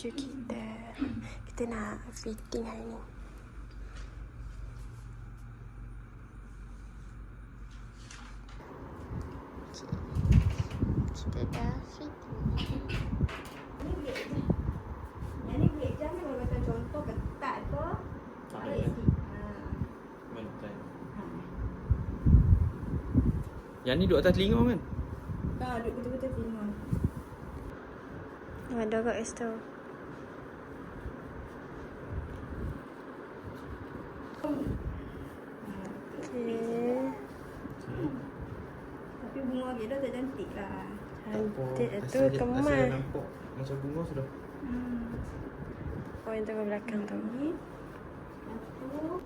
baju kita. Kita nak fitting hari ni. Kita dah fitting. Ini boleh jam ni kalau kata contoh ketat ke. Tak ada ya. sikit. Mainkan. Yang ni duduk atas telinga kan? Duduk betul-betul tengok. Ada kat Esto. Okay. Tapi bunga kita tak cantik lah. Cantik tu Asal kemas. nampak macam bunga sudah. Oh, yang tengah belakang tu. Ni. Satu.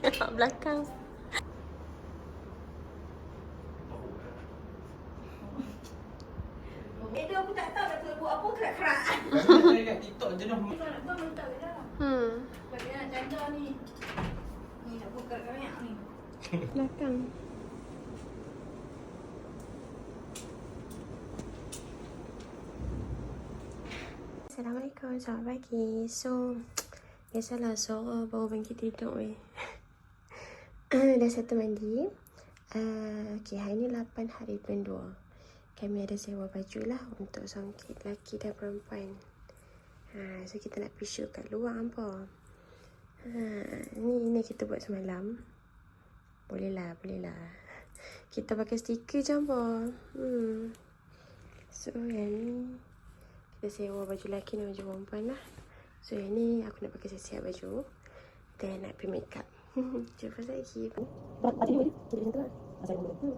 Kat belakang. Dia aku tak tahu dah buat apa kerak-kerak. Saya kat TikTok jenuh. Kau nak buat mentah ke dah. Sebab dia nak janda ni. Ni nak buat kerak-kerak ni. Belakang. Assalamualaikum, selamat pagi. So, biasalah sore baru bangkit tidur weh. Dah satu mandi. Okay, hari ni 8 hari bulan 2. Kami ada sewa baju lah untuk songkit lelaki dan perempuan. So kita nak pergi shoot kat luar hampa. Ni kita buat semalam. Boleh lah. Kita pakai stiker je hampa. So yang ni kita sewa baju lelaki dan baju perempuan lah. So yang ni aku nak pakai siap-siap baju. Dan nak pergi make up. Jumpa lagi. Macam ni boleh. Jadi macam tu lah. Asal boleh.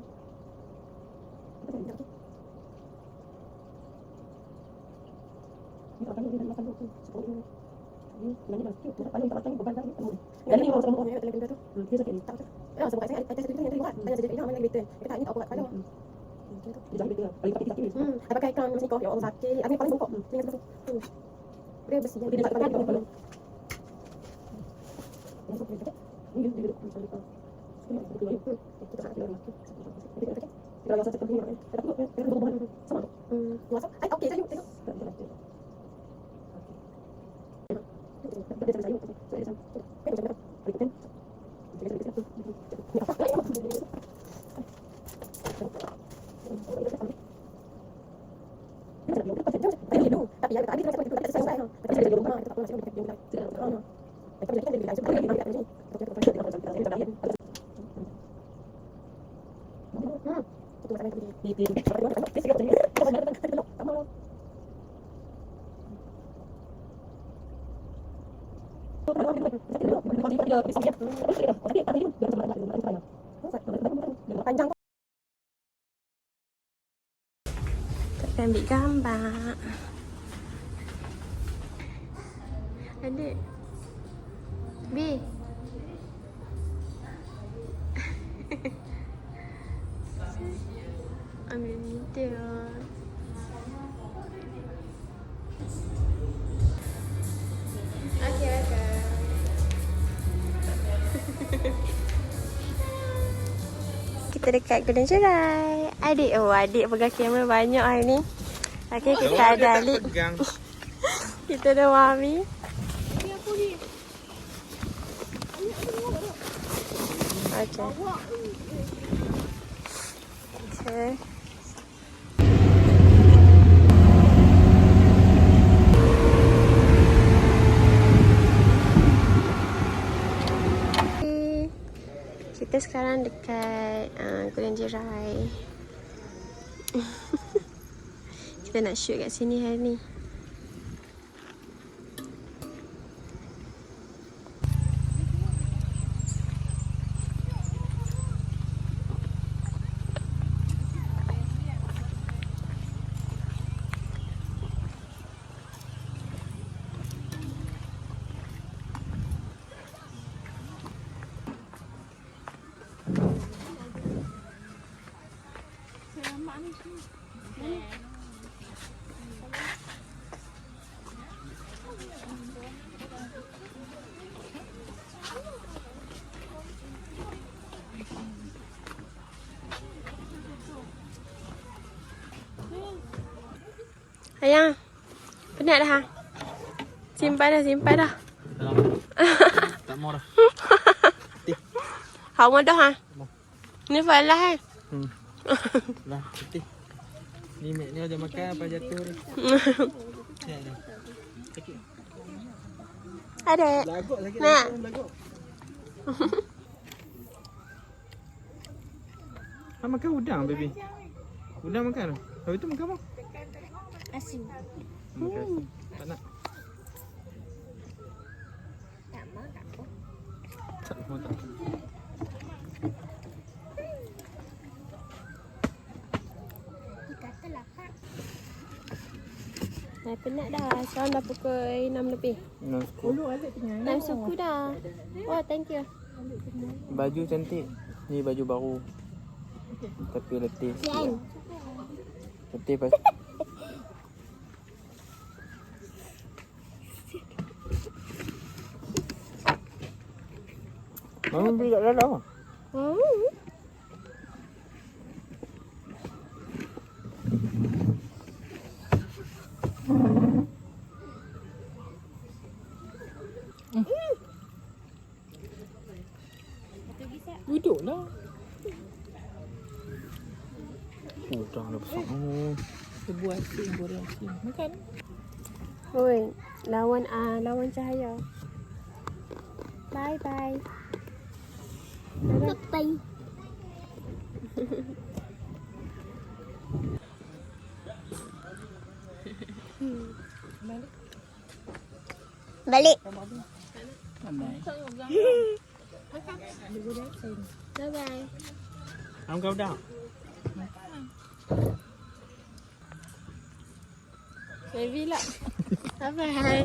Ni tak pandai dia makan tu. Sepuluh ni. Ni mana dah. Kita paling tak macam beban dah. Yang ni orang semua dalam benda tu. Dia sakit ni. Tak tak. Sebab saya ada cerita yang tadi buat. Saya jadi mana lagi betul. Kita ni tak buat kepala. Dia jangan betul. Paling pakai sakit. Saya pakai ikan mesin kau ya Allah sakit. Aku paling bongkok. Ni sebab tu. Dia bersih. Dia tak pakai kepala. Yang tu dia. Ni dia duduk macam tu. Kita sangat dia lelaki. Kita rasa seperti ni. Tapi kita berubah sama. Masa? Okey, saya tengok. Kita ambil gambar. Adik. B. Ambil video. Okay. Kita dekat Gunung Jerai. Adik pegang kamera banyak hari ni. Okay, kita ada Alik. Kita ada Mami. Okay. Kita sekarang dekat Gunung Jerai. Kita nak shoot kat sini hari ni. Sayang. Penat dah ha? Simpan dah. Tak mau dah. Hao dah ha? Ni falah ha? Dah, putih. Ni mek ni aja makan apa jatuh ni. Ya dah. Sakit. Adik. Lagok sakit. Nak? Lagok. Makan udang baby. Udang makan. Habis tu makan apa? Asin. Makan asin. Tak nak. Tak mau tak apa. Tak mau tak. Penat dah. Sekarang dah pukul 6 lebih. Time suku dah. Oh, thank you. Baju cantik. Ni baju baru. Tapi letih sikit. Letih pas. Mama beli kat dalam. Duduklah. Udang dah besar. Sebuah asin, goreng asin. Makan. Oi, lawan cahaya. Bye bye. Bye. Balik. Bye bye. Không kau dah. Baby lah. Bye bye.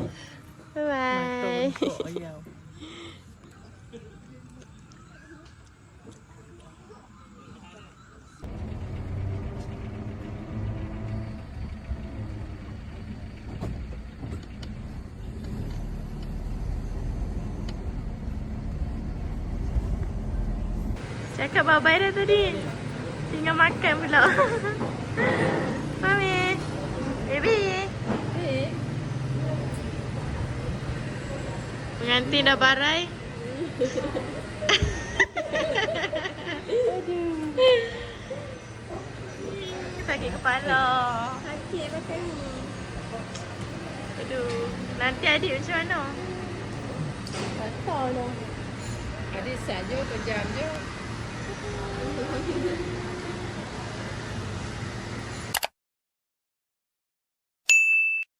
Bye bye. Cakap bye-bye dah tadi. Tinggal makan pula. Mami. Baby. Pengantin dah barai. Sakit kepala. Sakit macam ni. Aduh. Nanti adik macam mana? Tak tahu lah. Adik sat je, pejam je.